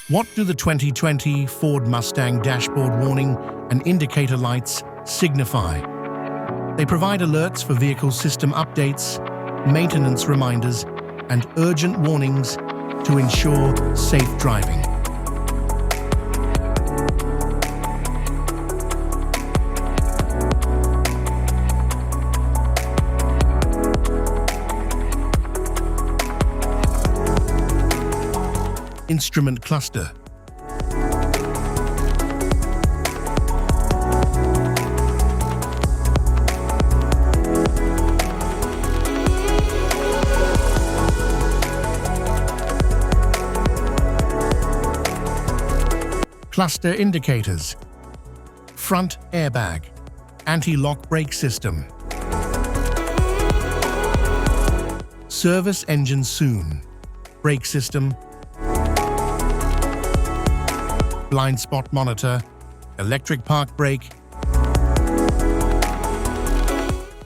What do the 2020 Ford Mustang dashboard warning and indicator lights signify? They provide alerts for vehicle system updates, maintenance reminders, and urgent warnings to ensure safe driving. Instrument cluster. Cluster indicators. Front airbag. Anti-lock brake system. Service engine soon. Brake system. Blind spot monitor. Electric park brake.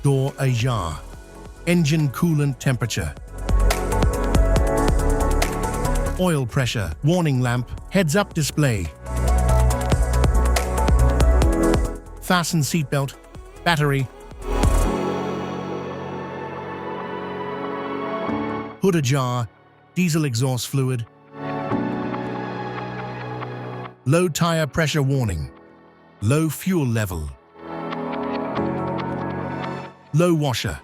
Door ajar. Engine coolant temperature. Oil pressure. Warning lamp. Heads-up display. Fasten seatbelt. Battery. Hood ajar. Diesel exhaust fluid. Low tire pressure warning. Low fuel level. Low washer.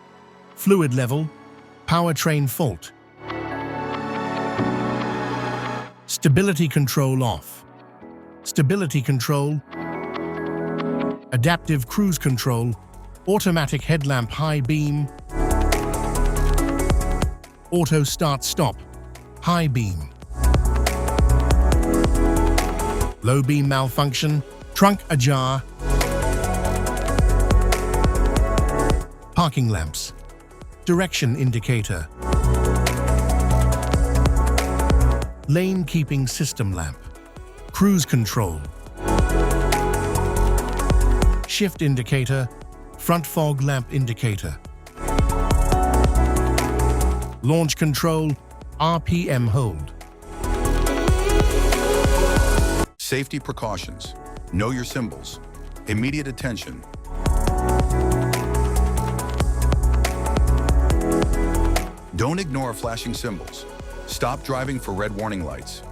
Fluid level. Powertrain fault. Stability control off. Stability control. Adaptive cruise control. Automatic headlamp high beam. Auto start stop. High beam. Low beam malfunction. Trunk ajar. Parking lamps. Direction indicator. Lane keeping system lamp. Cruise control. Shift indicator. Front fog lamp indicator. Launch control. RPM hold. Safety precautions. Know your symbols. Immediate attention. Don't ignore flashing symbols. Stop driving for red warning lights.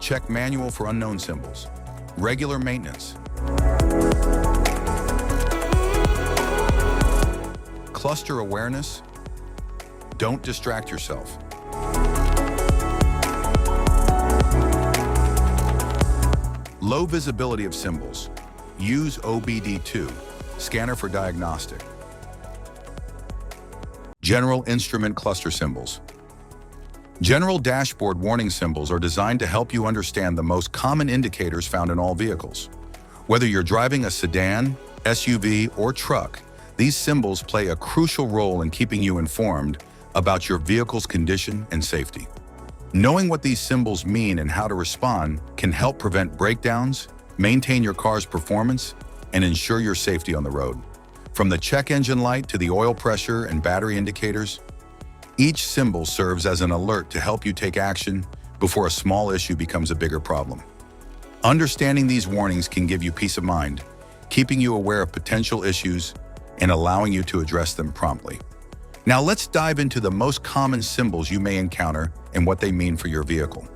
Check manual for unknown symbols. Regular maintenance. Cluster awareness. Don't distract yourself. Low visibility of symbols. Use OBD2, scanner for diagnostic. General instrument cluster symbols. General dashboard warning symbols are designed to help you understand the most common indicators found in all vehicles. Whether you're driving a sedan, SUV, or truck, these symbols play a crucial role in keeping you informed about your vehicle's condition and safety. Knowing what these symbols mean and how to respond can help prevent breakdowns, maintain your car's performance, and ensure your safety on the road. From the check engine light to the oil pressure and battery indicators, each symbol serves as an alert to help you take action before a small issue becomes a bigger problem. Understanding these warnings can give you peace of mind, keeping you aware of potential issues and allowing you to address them promptly. Now let's dive into the most common symbols you may encounter and what they mean for your vehicle.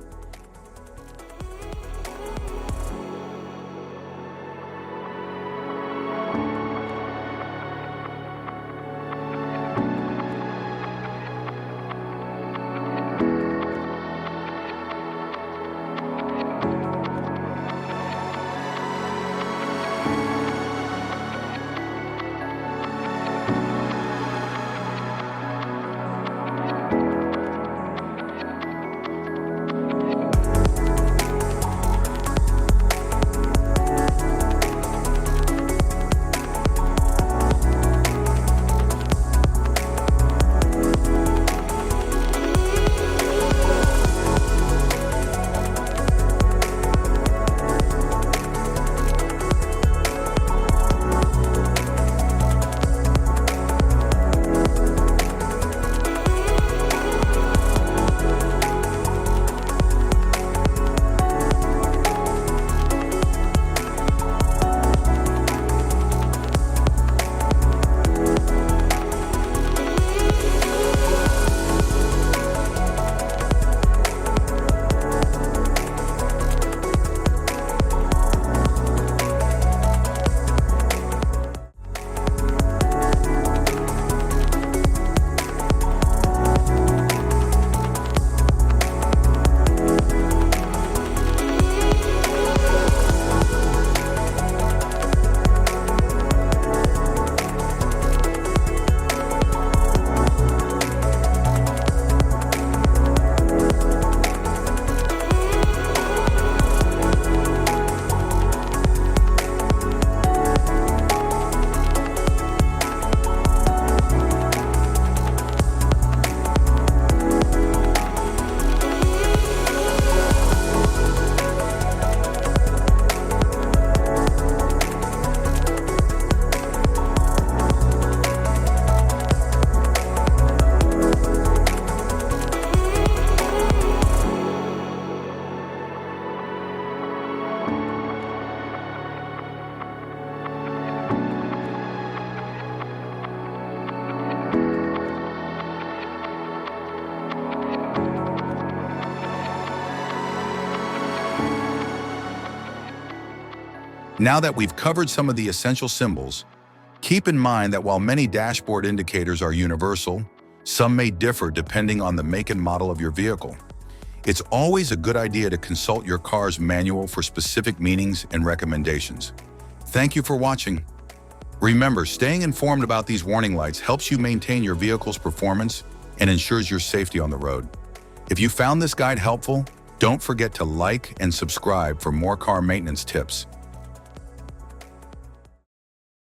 Now that we've covered some of the essential symbols, keep in mind that while many dashboard indicators are universal, some may differ depending on the make and model of your vehicle. It's always a good idea to consult your car's manual for specific meanings and recommendations. Thank you for watching. Remember, staying informed about these warning lights helps you maintain your vehicle's performance and ensures your safety on the road. If you found this guide helpful, don't forget to like and subscribe for more car maintenance tips.